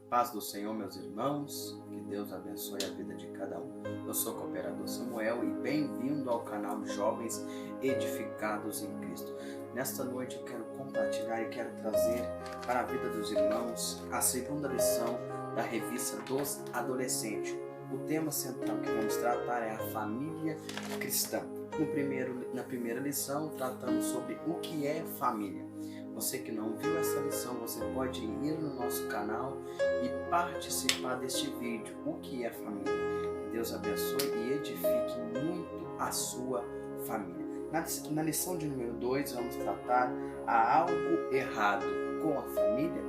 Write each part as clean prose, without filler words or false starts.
Paz do Senhor, meus irmãos, que Deus abençoe a vida de cada um. Eu sou o Cooperador Samuel e bem-vindo ao canal Jovens Edificados em Cristo. Nesta noite eu quero compartilhar e quero trazer para a vida dos irmãos a segunda lição da revista dos adolescentes. O tema central que vamos tratar é a família cristã. Na primeira lição tratamos sobre o que é família. Você que não viu essa lição, você pode ir no nosso canal e participar deste vídeo. O que é família? Que Deus abençoe e edifique muito a sua família. Na lição de número 2, vamos tratar a algo errado com a família.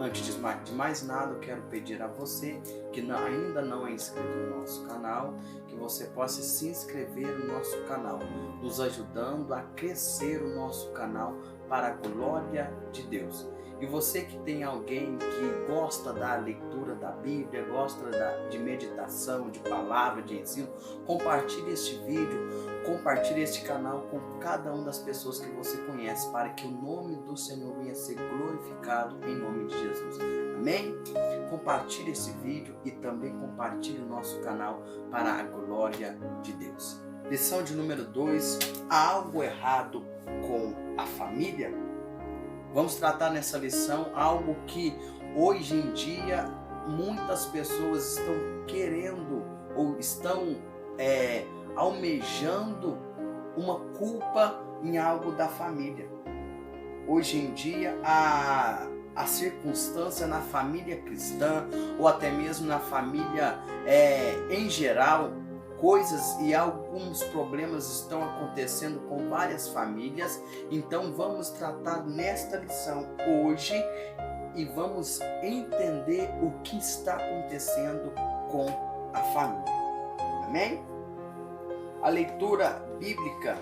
Antes de mais nada, eu quero pedir a você que ainda não é inscrito no nosso canal, que você possa se inscrever no nosso canal, nos ajudando a crescer o nosso canal para a glória de Deus. E você que tem alguém que gosta da leitura da Bíblia, gosta de meditação, de palavra, de ensino, compartilhe este vídeo, compartilhe este canal com cada uma das pessoas que você conhece, para que o nome do Senhor venha a ser glorificado em nome de Jesus. Amém? Compartilhe esse vídeo e também compartilhe o nosso canal para a glória de Deus. Lição de número 2, há algo errado com a família? Vamos tratar nessa lição algo que hoje em dia muitas pessoas estão querendo ou estão almejando uma culpa em algo da família. Hoje em dia a circunstância na família cristã ou até mesmo na família em geral, coisas e alguns problemas estão acontecendo com várias famílias. Então vamos tratar nesta lição hoje e vamos entender o que está acontecendo com a família. Amém? A leitura bíblica,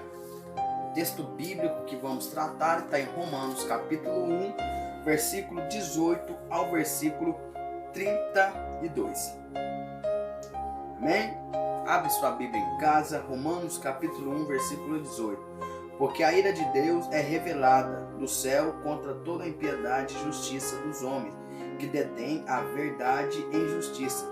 o texto bíblico que vamos tratar está em Romanos capítulo 1, versículo 18 ao versículo 32. Amém? Abre sua Bíblia em casa, Romanos capítulo 1, versículo 18. Porque a ira de Deus é revelada do céu contra toda a impiedade e justiça dos homens, que detêm a verdade em justiça.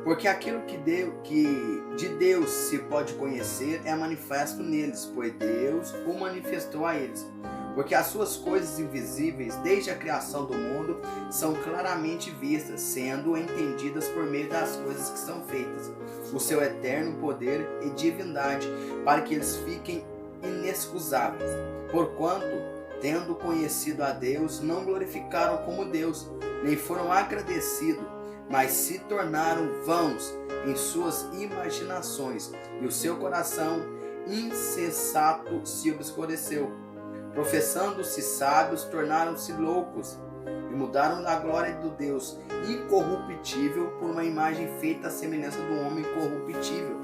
Porque aquilo que de Deus se pode conhecer é manifesto neles, pois Deus o manifestou a eles. Porque as suas coisas invisíveis, desde a criação do mundo, são claramente vistas, sendo entendidas por meio das coisas que são feitas, o seu eterno poder e divindade, para que eles fiquem inexcusáveis. Porquanto, tendo conhecido a Deus, não glorificaram como Deus, nem foram agradecidos, mas se tornaram vãos em suas imaginações, e o seu coração insensato se obscureceu. Professando-se sábios, tornaram-se loucos, e mudaram a glória do Deus incorruptível por uma imagem feita à semelhança do homem corruptível,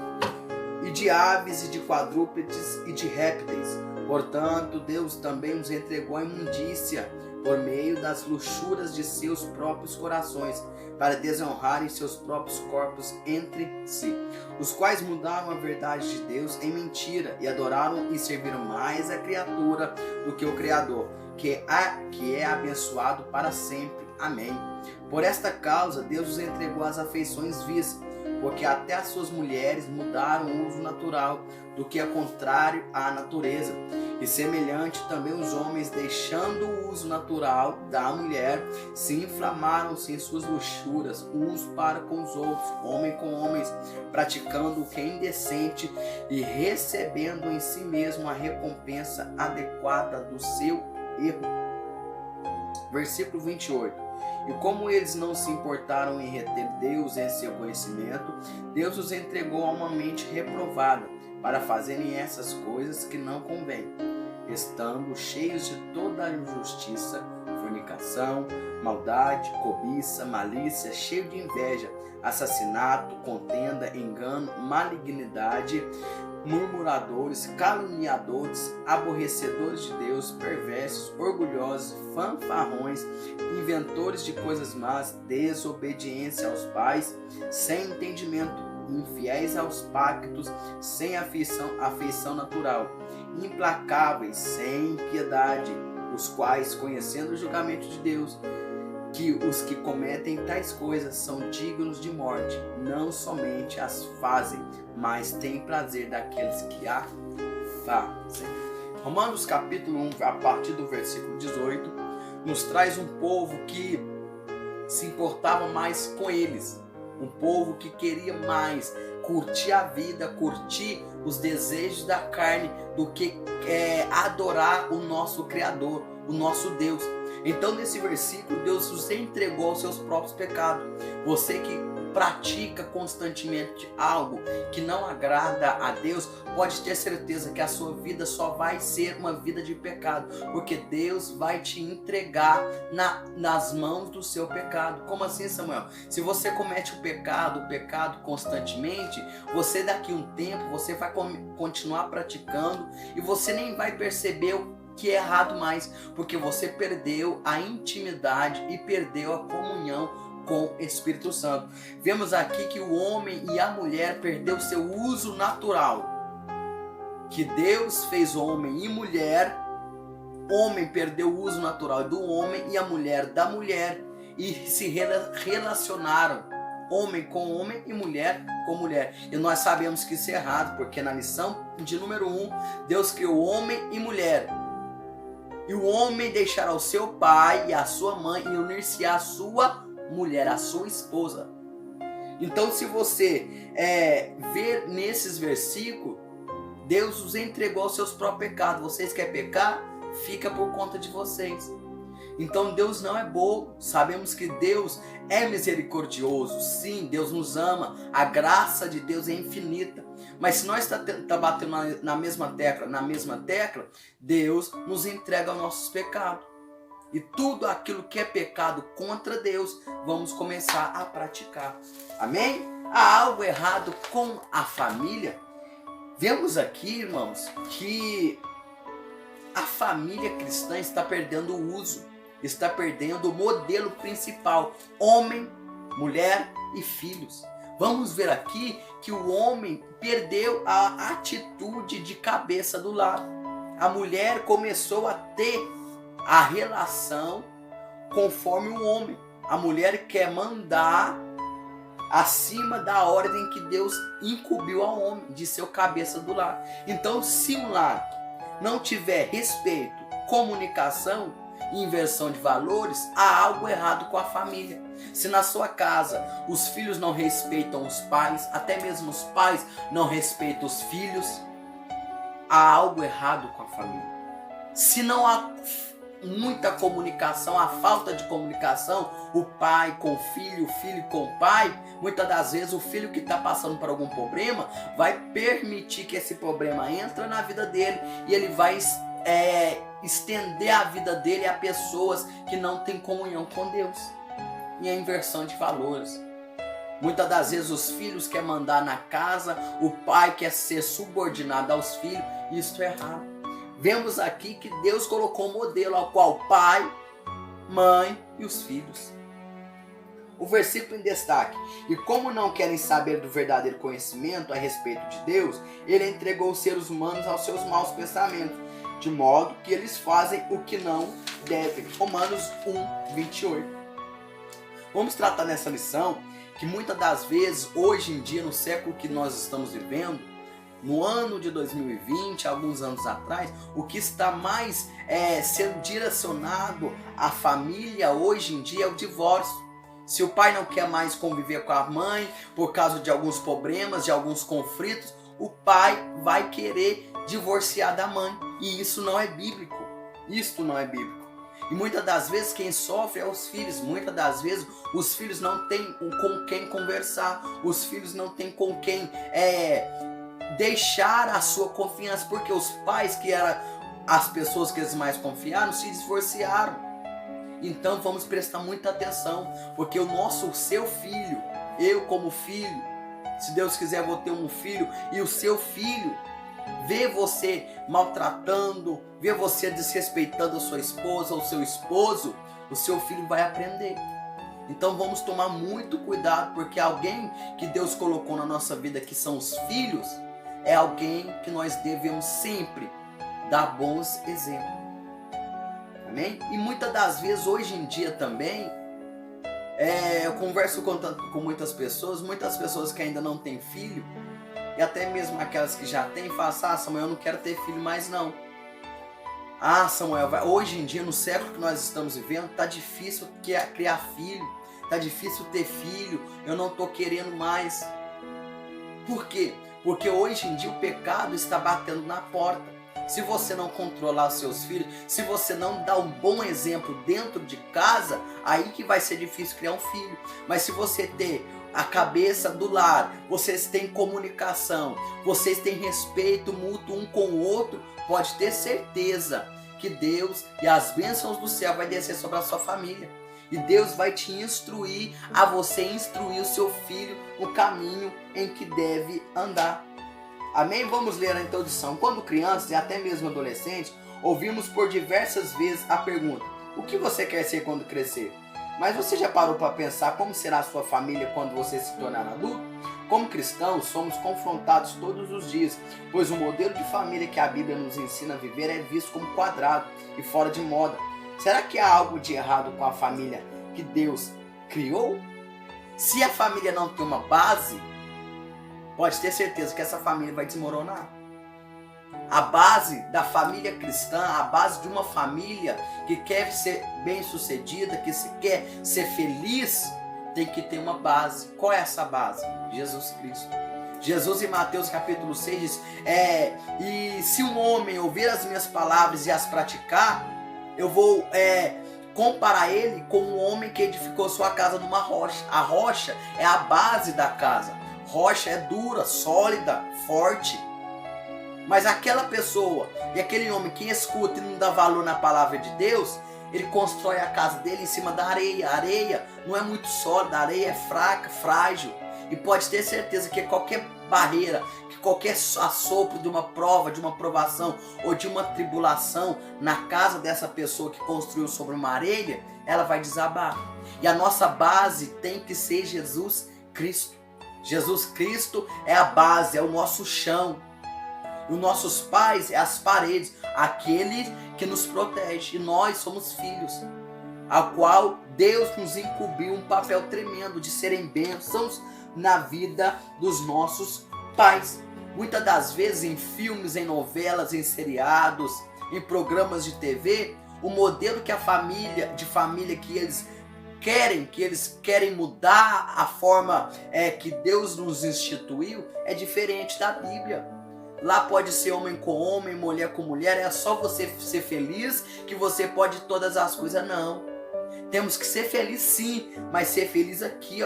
e de aves, e de quadrúpedes, e de répteis. Portanto, Deus também os entregou à imundícia, por meio das luxúrias de seus próprios corações, para desonrarem seus próprios corpos entre si, os quais mudaram a verdade de Deus em mentira, e adoraram e serviram mais a criatura do que o Criador, que é abençoado para sempre. Amém. Por esta causa, Deus os entregou às afeições vis, porque até as suas mulheres mudaram o uso natural, do que é contrário à natureza. E semelhante também os homens, deixando o uso natural da mulher, se inflamaram-se em suas luxúrias, uns para com os outros, homem com homens, praticando o que é indecente e recebendo em si mesmo a recompensa adequada do seu erro. Versículo 28. E como eles não se importaram em reter Deus em seu conhecimento, Deus os entregou a uma mente reprovada, para fazerem essas coisas que não convêm, estando cheios de toda a injustiça, fornicação, maldade, cobiça, malícia, cheio de inveja, assassinato, contenda, engano, malignidade, murmuradores, caluniadores, aborrecedores de Deus, perversos, orgulhosos, fanfarrões, inventores de coisas más, desobediência aos pais, sem entendimento, infiéis aos pactos, sem afeição natural, implacáveis, sem piedade, os quais, conhecendo o julgamento de Deus, que os que cometem tais coisas são dignos de morte, não somente as fazem, mas têm prazer daqueles que a fazem. Romanos capítulo 1, a partir do versículo 18, nos traz um povo que se importava mais com eles, um povo que queria mais curtir a vida, curtir os desejos da carne, do que adorar o nosso Criador, o nosso Deus. Então nesse versículo Deus os entregou aos seus próprios pecados. Você que pratica constantemente algo que não agrada a Deus, pode ter certeza que a sua vida só vai ser uma vida de pecado, porque Deus vai te entregar nas mãos do seu pecado. Como assim, Samuel? Se você comete o pecado constantemente, você daqui a um tempo, você vai continuar praticando e você nem vai perceber o que é errado mais, porque você perdeu a intimidade e perdeu a comunhão com o Espírito Santo. Vemos aqui que o homem e a mulher perdeu seu uso natural, que Deus fez homem e mulher. Homem perdeu o uso natural do homem e a mulher da mulher, e se relacionaram, homem com homem e mulher com mulher. E nós sabemos que isso é errado, porque na lição de número 1, Deus criou homem e mulher. E o homem deixará o seu pai e a sua mãe e unir-se à sua mulher, a sua esposa. Então, se você ver nesses versículos, Deus os entregou aos seus próprios pecados. Vocês querem pecar? Fica por conta de vocês. Então Deus não é bobo. Sabemos que Deus é misericordioso. Sim, Deus nos ama. A graça de Deus é infinita. Mas se nós tá batendo na mesma tecla, Deus nos entrega aos nossos pecados. E tudo aquilo que é pecado contra Deus, vamos começar a praticar. Amém? Há algo errado com a família? Vemos aqui, irmãos, que a família cristã está perdendo o uso, está perdendo o modelo principal: homem, mulher e filhos. Vamos ver aqui que o homem perdeu a atitude de cabeça do lar. A mulher começou a ter a relação conforme o homem. A mulher quer mandar acima da ordem que Deus incumbiu ao homem, de ser o cabeça do lar. Então, se um lar não tiver respeito, comunicação e inversão de valores, há algo errado com a família. Se na sua casa os filhos não respeitam os pais, até mesmo os pais não respeitam os filhos, há algo errado com a família. Se não há muita comunicação, a falta de comunicação, o pai com o filho com o pai, muitas das vezes o filho que está passando por algum problema vai permitir que esse problema entre na vida dele, e ele vai estender a vida dele a pessoas que não têm comunhão com Deus. E a inversão de valores. Muitas das vezes os filhos querem mandar na casa, o pai quer ser subordinado aos filhos, e isso é errado. Vemos aqui que Deus colocou um modelo ao qual pai, mãe e os filhos. O versículo em destaque: e como não querem saber do verdadeiro conhecimento a respeito de Deus, ele entregou os seres humanos aos seus maus pensamentos, de modo que eles fazem o que não devem. Romanos 1, 28. Vamos tratar nessa lição que muitas das vezes, hoje em dia, no século que nós estamos vivendo, no ano de 2020, alguns anos atrás, o que está mais sendo direcionado à família hoje em dia é o divórcio. Se o pai não quer mais conviver com a mãe por causa de alguns problemas, de alguns conflitos, o pai vai querer divorciar da mãe. E isso não é bíblico. Isto não é bíblico. E muitas das vezes quem sofre é os filhos. Muitas das vezes os filhos não têm com quem conversar. Os filhos não têm com quem deixar a sua confiança, porque os pais, que eram as pessoas que eles mais confiaram, se divorciaram. Então vamos prestar muita atenção, porque o seu filho, eu como filho, se Deus quiser vou ter um filho, e o seu filho vê você maltratando, vê você desrespeitando a sua esposa ou seu esposo, o seu filho vai aprender. Então vamos tomar muito cuidado, porque alguém que Deus colocou na nossa vida, que são os filhos, é alguém que nós devemos sempre dar bons exemplos. Amém? E muitas das vezes, hoje em dia também, Eu converso com muitas pessoas que ainda não têm filho, e até mesmo aquelas que já têm, falam assim, Samuel, eu não quero ter filho mais não. Samuel, hoje em dia, no século que nós estamos vivendo, tá difícil criar filho, tá difícil ter filho, eu não tô querendo mais. Por quê? Porque hoje em dia o pecado está batendo na porta. Se você não controlar os seus filhos, se você não dar um bom exemplo dentro de casa, aí que vai ser difícil criar um filho. Mas se você ter a cabeça do lar, vocês têm comunicação, vocês têm respeito mútuo um com o outro, pode ter certeza que Deus e as bênçãos do céu vai descer sobre a sua família. E Deus vai te instruir a você instruir o seu filho no caminho em que deve andar. Amém? Vamos ler a introdução. Quando crianças e até mesmo adolescentes, ouvimos por diversas vezes a pergunta: o que você quer ser quando crescer? Mas você já parou para pensar como será a sua família quando você se tornar adulto? Como cristãos, somos confrontados todos os dias, pois o modelo de família que a Bíblia nos ensina a viver é visto como quadrado e fora de moda. Será que há algo de errado com a família que Deus criou? Se a família não tem uma base, pode ter certeza que essa família vai desmoronar. A base da família cristã, a base de uma família que quer ser bem-sucedida, que quer ser feliz, tem que ter uma base. Qual é essa base? Jesus Cristo. Jesus em Mateus capítulo 6 diz, e se um homem ouvir as minhas palavras e as praticar, eu vou comparar ele com um homem que edificou sua casa numa rocha. A rocha é a base da casa. Rocha é dura, sólida, forte. Mas aquela pessoa e aquele homem que escuta e não dá valor na palavra de Deus, ele constrói a casa dele em cima da areia. A areia não é muito sólida, a areia é fraca, frágil. E pode ter certeza que qualquer barreira, que qualquer assopro de uma prova, de uma provação ou de uma tribulação na casa dessa pessoa que construiu sobre uma areia, ela vai desabar. E a nossa base tem que ser Jesus Cristo. Jesus Cristo é a base, é o nosso chão. E os nossos pais é as paredes, aquele que nos protege. E nós somos filhos, a qual Deus nos incumbiu um papel tremendo de serem bênçãos na vida dos nossos pais. Muitas das vezes em filmes, em novelas, em seriados, em programas de TV, o modelo que a família que eles querem mudar a forma que Deus nos instituiu, é diferente da Bíblia. Lá pode ser homem com homem, mulher com mulher, é só você ser feliz que você pode todas as coisas. Não. Temos que ser feliz sim, mas ser feliz aqui,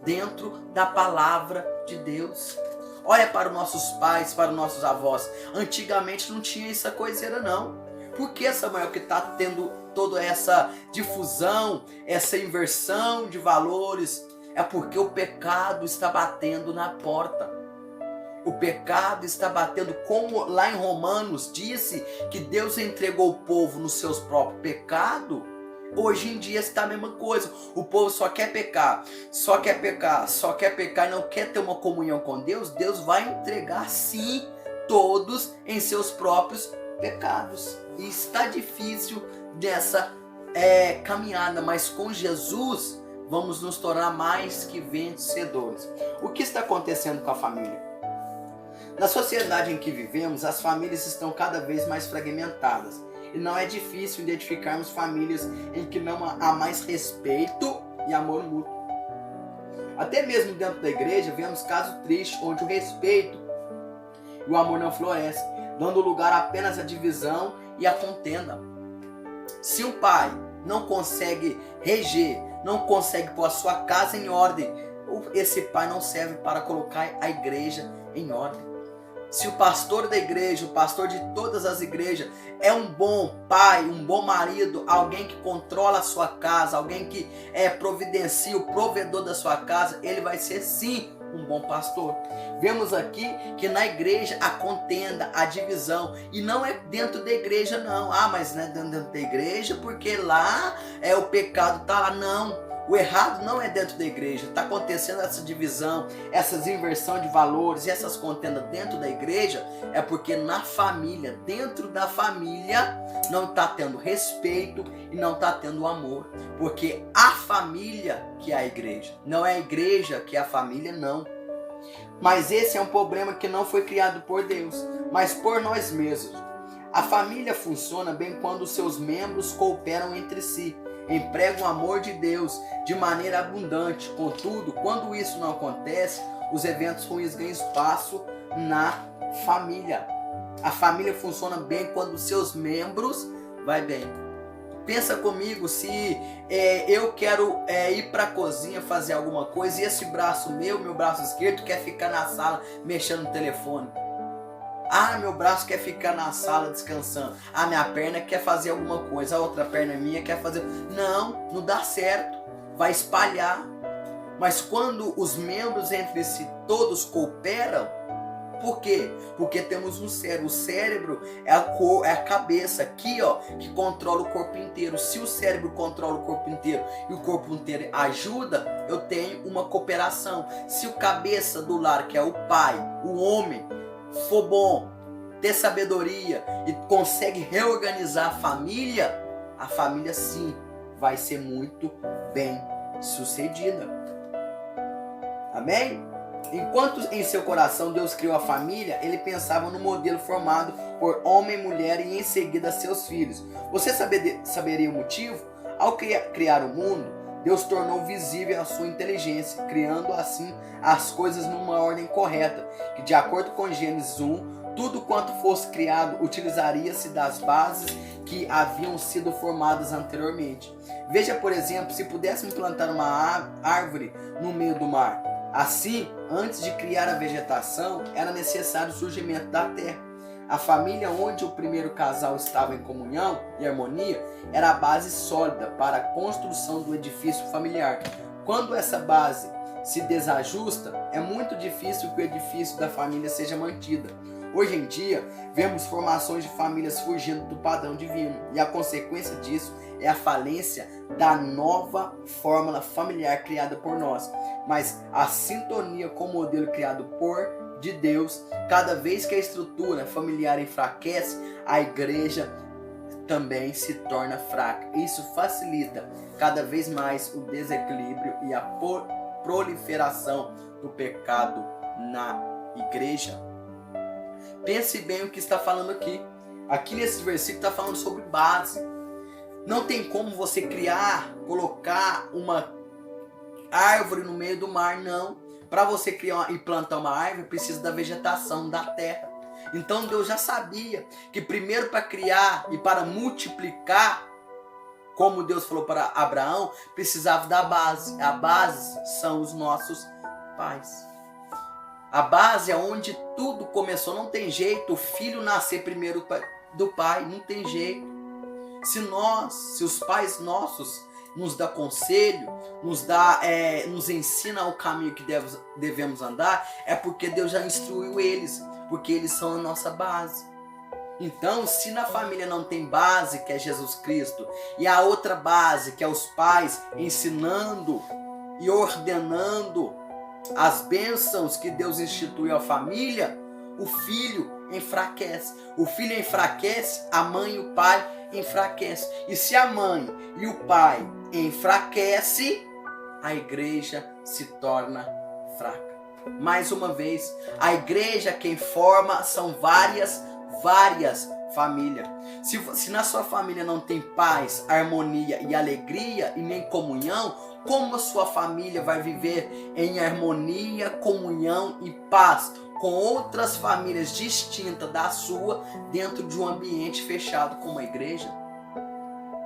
dentro da palavra de Deus. Olha para os nossos pais, para os nossos avós. Antigamente não tinha essa coiseira não. Por que, Samuel, que está tendo toda essa difusão, essa inversão de valores? É porque o pecado está batendo na porta. O pecado está batendo, como lá em Romanos disse que Deus entregou o povo nos seus próprios pecados. Hoje em dia está a mesma coisa. O povo só quer pecar e não quer ter uma comunhão com Deus. Deus vai entregar sim todos em seus próprios pecados. E está difícil dessa caminhada, mas com Jesus vamos nos tornar mais que vencedores. O que está acontecendo com a família? Na sociedade em que vivemos, as famílias estão cada vez mais fragmentadas. E não é difícil identificarmos famílias em que não há mais respeito e amor mútuo. Até mesmo dentro da igreja, vemos casos tristes onde o respeito e o amor não florescem, dando lugar apenas à divisão e à contenda. Se um pai não consegue reger, não consegue pôr a sua casa em ordem, esse pai não serve para colocar a igreja em ordem. Se o pastor da igreja, o pastor de todas as igrejas, é um bom pai, um bom marido, alguém que controla a sua casa, alguém que providencia, o provedor da sua casa, ele vai ser sim um bom pastor. Vemos aqui que na igreja a contenda, a divisão, e não é dentro da igreja não. Mas não é dentro da igreja porque lá o pecado está lá. Não. O errado não é dentro da igreja. Está acontecendo essa divisão, essas inversão de valores, essas contendas dentro da igreja, é porque na família, dentro da família, não está tendo respeito e não está tendo amor. Porque a família que é a igreja, não é a igreja que é a família, não. Mas esse é um problema que não foi criado por Deus, mas por nós mesmos. A família funciona bem quando seus membros cooperam entre si, empregam o amor de Deus de maneira abundante. Contudo, quando isso não acontece, os eventos ruins ganham espaço na família. A família funciona bem quando seus membros vai bem. Pensa comigo, se eu quero ir para a cozinha fazer alguma coisa e esse braço meu braço esquerdo quer ficar na sala mexendo no telefone. Ah, meu braço quer ficar na sala descansando. Ah, minha perna quer fazer alguma coisa. A outra perna minha quer fazer... Não dá certo. Vai espalhar. Mas quando os membros entre si todos cooperam, por quê? Porque temos um cérebro. O cérebro é a cabeça aqui, ó, que controla o corpo inteiro. Se o cérebro controla o corpo inteiro e o corpo inteiro ajuda, eu tenho uma cooperação. Se o cabeça do lar, que é o pai, o homem, for bom, ter sabedoria e consegue reorganizar a família sim vai ser muito bem sucedida. Amém? Enquanto em seu coração Deus criou a família, ele pensava no modelo formado por homem e mulher e em seguida seus filhos. Você saberia o motivo? Ao criar o mundo, Deus tornou visível a sua inteligência, criando assim as coisas numa ordem correta, que de acordo com Gênesis 1, tudo quanto fosse criado utilizaria-se das bases que haviam sido formadas anteriormente. Veja, por exemplo, se pudéssemos plantar uma árvore no meio do mar. Assim, antes de criar a vegetação, era necessário o surgimento da terra. A família onde o primeiro casal estava em comunhão e harmonia era a base sólida para a construção do edifício familiar. Quando essa base se desajusta, é muito difícil que o edifício da família seja mantido. Hoje em dia, vemos formações de famílias fugindo do padrão divino, e a consequência disso é a falência da nova fórmula familiar criada por nós. Mas a sintonia com o modelo criado de Deus, cada vez que a estrutura familiar enfraquece, a igreja também se torna fraca. Isso facilita cada vez mais o desequilíbrio e a proliferação do pecado na igreja. Pense bem o que está falando aqui. Aqui nesse versículo está falando sobre base. Não tem como você colocar uma árvore no meio do mar, não. Para você criar e plantar uma árvore, precisa da vegetação, da terra. Então Deus já sabia que primeiro para criar e para multiplicar, como Deus falou para Abraão, precisava da base. A base são os nossos pais. A base é onde tudo começou. Não tem jeito o filho nascer primeiro do pai. Não tem jeito. Se os pais nossos nos dá conselho, nos ensina o caminho que devemos andar, é porque Deus já instruiu eles, porque eles são a nossa base. Então, se na família não tem base, que é Jesus Cristo, e a outra base, que é os pais ensinando e ordenando as bênçãos que Deus instituiu à família, o filho enfraquece. O filho enfraquece, a mãe e o pai enfraquece. E se a mãe e o pai enfraquece, a igreja se torna fraca. Mais uma vez, a igreja quem forma são várias famílias. Se na sua família não tem paz, harmonia e alegria e nem comunhão, como a sua família vai viver em harmonia, comunhão e paz com outras famílias distintas da sua dentro de um ambiente fechado como a igreja?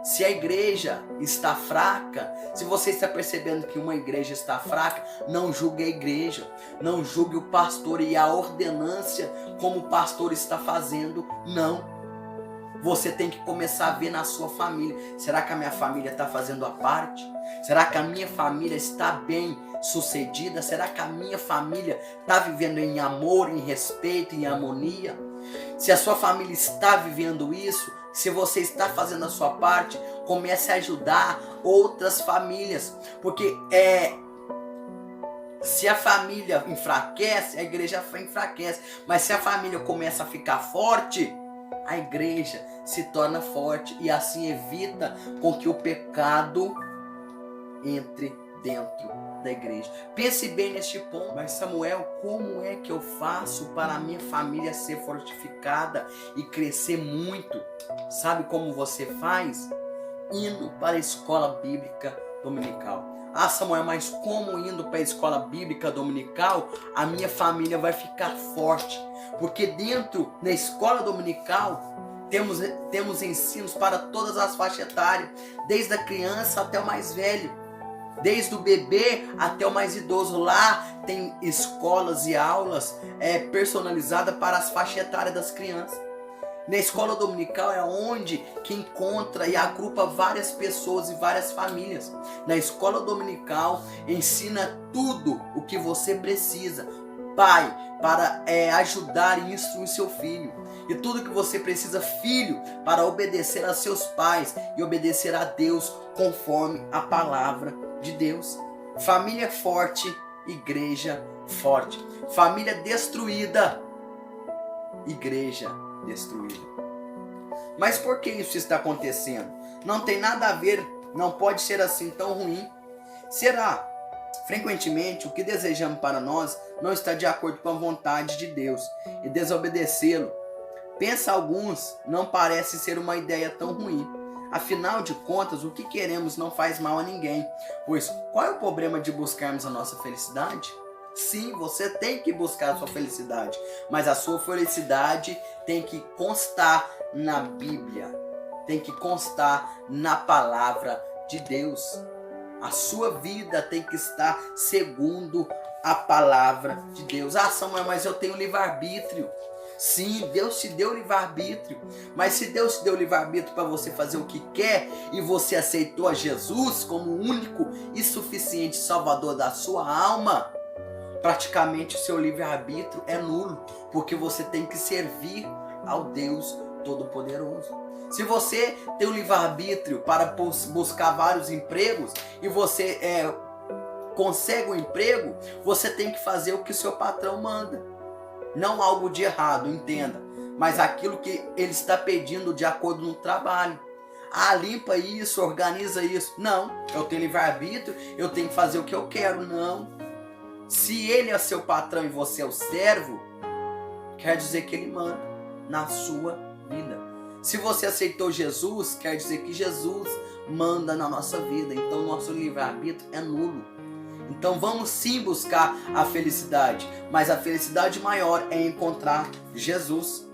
Se a igreja está fraca, se você está percebendo que uma igreja está fraca, não julgue a igreja, não julgue o pastor e a ordenância como o pastor está fazendo, não. Você tem que começar a ver na sua família. Será que a minha família está fazendo a parte? Será que a minha família está bem sucedida? Será que a minha família está vivendo em amor, em respeito, em harmonia? Se a sua família está vivendo isso, Se você está fazendo a sua parte, comece a ajudar outras famílias. Porque se a família enfraquece, a igreja enfraquece. Mas se a família começa a ficar forte, a igreja se torna forte. E assim evita com que o pecado entre dentro da igreja. Pense bem neste ponto. Mas Samuel, como é que eu faço para a minha família ser fortificada e crescer muito? Sabe como você faz? Indo para a escola bíblica dominical. Ah, Samuel, mas como indo para a escola bíblica dominical a minha família vai ficar forte? Porque dentro da escola dominical temos ensinos para todas as faixas etárias, desde a criança até o mais velho, desde o bebê até o mais idoso. Lá tem escolas e aulas personalizadas para as faixas etárias das crianças. Na escola dominical é onde que encontra e agrupa várias pessoas e várias famílias. Na escola dominical ensina tudo o que você precisa, pai, para ajudar e instruir seu filho. E tudo que você precisa, filho, para obedecer a seus pais e obedecer a Deus conforme a palavra de Deus. Família forte, igreja forte. Família destruída, igreja destruída. Mas por que isso está acontecendo? Não tem nada a ver, não pode ser assim tão ruim. Será? Frequentemente, o que desejamos para nós não está de acordo com a vontade de Deus e desobedecê-lo. Pensa alguns, não parece ser uma ideia tão ruim. Afinal de contas, o que queremos não faz mal a ninguém. Pois qual é o problema de buscarmos a nossa felicidade? Sim, você tem que buscar a sua felicidade, mas a sua felicidade tem que constar na Bíblia, tem que constar na palavra de Deus. A sua vida tem que estar segundo a palavra de Deus. Ah, Samuel, mas eu tenho livre-arbítrio. Sim, Deus te deu livre-arbítrio, mas se Deus te deu livre-arbítrio para você fazer o que quer e você aceitou a Jesus como o único e suficiente Salvador da sua alma, praticamente o seu livre-arbítrio é nulo, porque você tem que servir ao Deus Todo-Poderoso. Se você tem o livre-arbítrio para buscar vários empregos e você consegue um emprego, você tem que fazer o que o seu patrão manda. Não algo de errado, entenda, mas aquilo que ele está pedindo de acordo no trabalho. Ah, limpa isso, organiza isso. Não, eu tenho livre-arbítrio, eu tenho que fazer o que eu quero. Não. Se ele é seu patrão e você é o servo, quer dizer que ele manda na sua vida. Se você aceitou Jesus, quer dizer que Jesus manda na nossa vida. Então nosso livre-arbítrio é nulo. Então vamos sim buscar a felicidade, mas a felicidade maior é encontrar Jesus.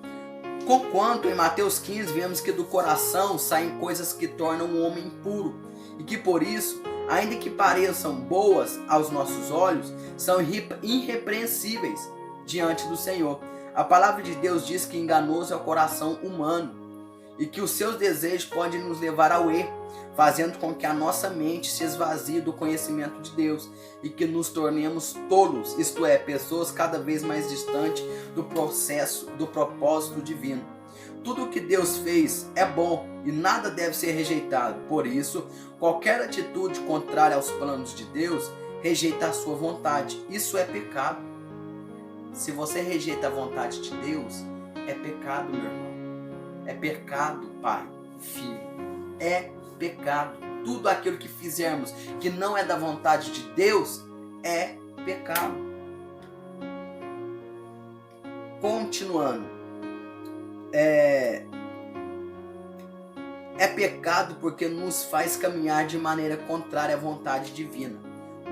Conquanto em Mateus 15 vemos que do coração saem coisas que tornam o homem impuro, e que por isso, ainda que pareçam boas aos nossos olhos, são irrepreensíveis diante do Senhor. A palavra de Deus diz que enganoso é o coração humano e que os seus desejos podem nos levar ao erro, fazendo com que a nossa mente se esvazie do conhecimento de Deus e que nos tornemos tolos, isto é, pessoas cada vez mais distantes do propósito divino. Tudo o que Deus fez é bom e nada deve ser rejeitado. Por isso, qualquer atitude contrária aos planos de Deus rejeita a sua vontade. Isso é pecado. Se você rejeita a vontade de Deus, é pecado, meu irmão. É pecado, pai, filho. É pecado. Tudo aquilo que fizermos que não é da vontade de Deus é pecado. Continuando. É pecado porque nos faz caminhar de maneira contrária à vontade divina.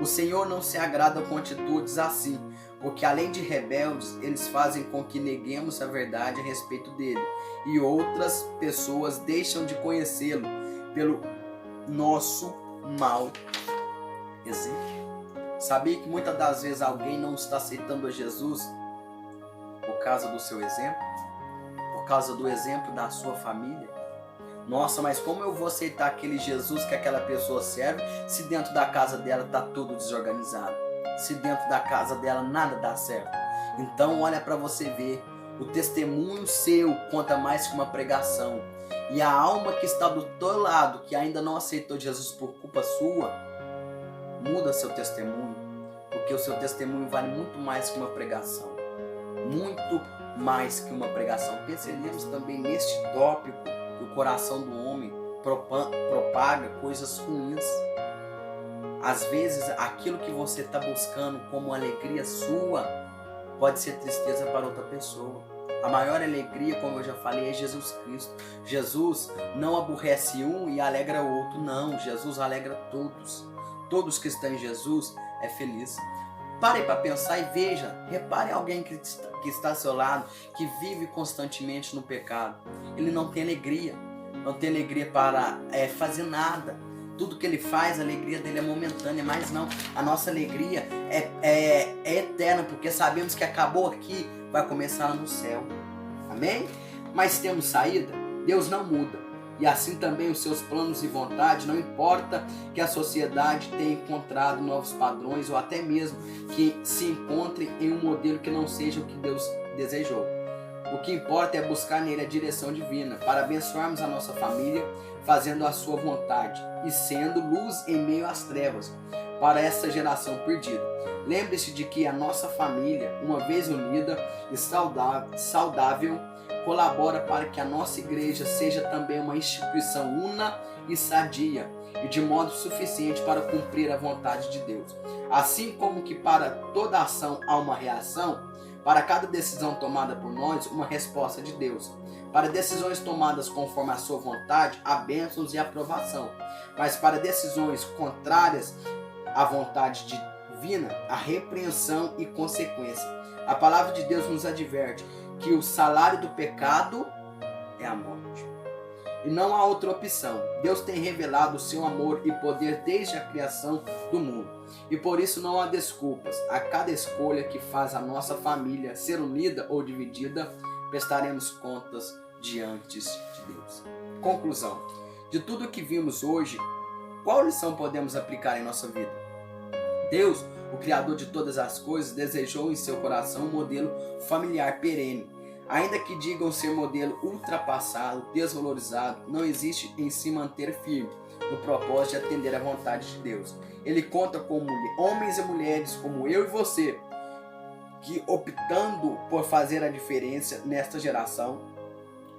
O Senhor não se agrada com atitudes assim, porque além de rebeldes, eles fazem com que neguemos a verdade a respeito dele, e outras pessoas deixam de conhecê-lo pelo nosso mau exemplo. Sabia que muitas das vezes alguém não está aceitando a Jesus por causa do seu exemplo? Por causa do exemplo da sua família? Nossa, mas como eu vou aceitar aquele Jesus que aquela pessoa serve se dentro da casa dela está tudo desorganizado? Se dentro da casa dela nada dá certo? Então olha para você ver, o testemunho seu conta mais que uma pregação. E a alma que está do teu lado, que ainda não aceitou Jesus por culpa sua, muda seu testemunho, porque o seu testemunho vale muito mais que uma pregação. Muito mais que uma pregação. Pensemos também neste tópico, que o coração do homem propaga coisas ruins. Às vezes, aquilo que você está buscando como alegria sua, pode ser tristeza para outra pessoa. A maior alegria, como eu já falei, é Jesus Cristo. Jesus não aborrece um e alegra o outro. Não, Jesus alegra todos. Todos que estão em Jesus é feliz. Pare para pensar e veja. Repare alguém que está ao seu lado, que vive constantemente no pecado. Ele não tem alegria. Não tem alegria para fazer nada. Tudo que ele faz, a alegria dele é momentânea. Mas não, a nossa alegria é eterna, porque sabemos que acabou aqui, vai começar no céu. Amém? Mas temos saída? Deus não muda. E assim também os seus planos e vontade, não importa que a sociedade tenha encontrado novos padrões ou até mesmo que se encontre em um modelo que não seja o que Deus desejou. O que importa é buscar nele a direção divina para abençoarmos a nossa família, fazendo a sua vontade e sendo luz em meio às trevas para essa geração perdida. Lembre-se de que a nossa família, uma vez unida e saudável, colabora para que a nossa igreja seja também uma instituição una e sadia e de modo suficiente para cumprir a vontade de Deus. Assim como que para toda ação há uma reação, para cada decisão tomada por nós, uma resposta de Deus. Para decisões tomadas conforme a sua vontade, há bênçãos e aprovação. Mas para decisões contrárias à vontade divina, há repreensão e consequência. A palavra de Deus nos adverte que o salário do pecado é a morte. E não há outra opção. Deus tem revelado o seu amor e poder desde a criação do mundo. E por isso não há desculpas. A cada escolha que faz a nossa família ser unida ou dividida, prestaremos contas diante de Deus. Conclusão. De tudo que vimos hoje, qual lição podemos aplicar em nossa vida? Deus, o Criador de todas as coisas, desejou em seu coração um modelo familiar perene. Ainda que digam ser modelo ultrapassado, desvalorizado, não existe em se manter firme no propósito de atender à vontade de Deus. Ele conta com homens e mulheres como eu e você, que optando por fazer a diferença nesta geração,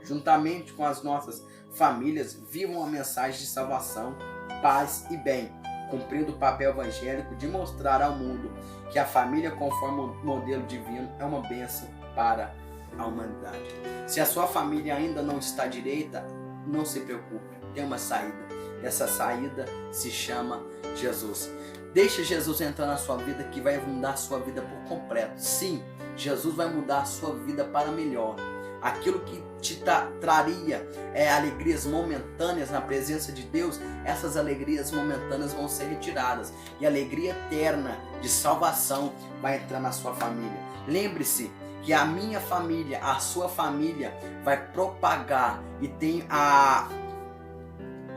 juntamente com as nossas famílias, vivam a mensagem de salvação, paz e bem, cumprindo o papel evangélico de mostrar ao mundo que a família conforme o modelo divino é uma bênção para a humanidade. Se a sua família ainda não está direita, não se preocupe, tem uma saída. Essa saída se chama Jesus. Deixa Jesus entrar na sua vida, que vai mudar a sua vida por completo. Sim, Jesus vai mudar a sua vida para melhor. Aquilo que te traria alegrias momentâneas na presença de Deus, essas alegrias momentâneas vão ser retiradas. E a alegria eterna de salvação vai entrar na sua família. Lembre-se que a minha família, a sua família, vai propagar e tem a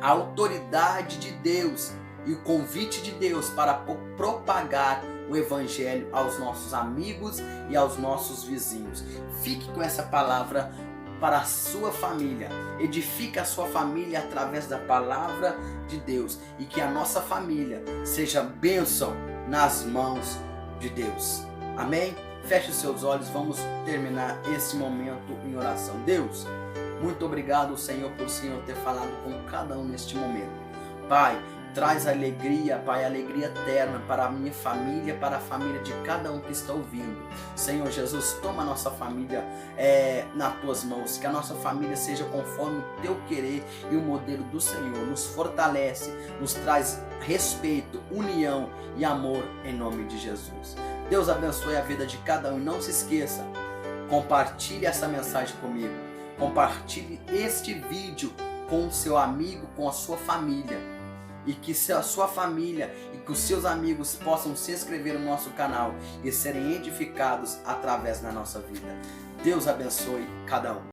autoridade de Deus e o convite de Deus para propagar o Evangelho aos nossos amigos e aos nossos vizinhos. Fique com essa palavra para a sua família. Edifique a sua família através da palavra de Deus e que a nossa família seja bênção nas mãos de Deus. Amém? Feche os seus olhos, vamos terminar esse momento em oração. Deus, muito obrigado, Senhor, por o Senhor ter falado com cada um neste momento. Pai, traz alegria, Pai, alegria eterna para a minha família, para a família de cada um que está ouvindo. Senhor Jesus, toma a nossa família nas tuas mãos, que a nossa família seja conforme o teu querer e o modelo do Senhor. Nos fortalece, nos traz respeito, união e amor em nome de Jesus. Deus abençoe a vida de cada um e não se esqueça, compartilhe essa mensagem comigo, compartilhe este vídeo com o seu amigo, com a sua família, e que a sua família e que os seus amigos possam se inscrever no nosso canal e serem edificados através da nossa vida. Deus abençoe cada um.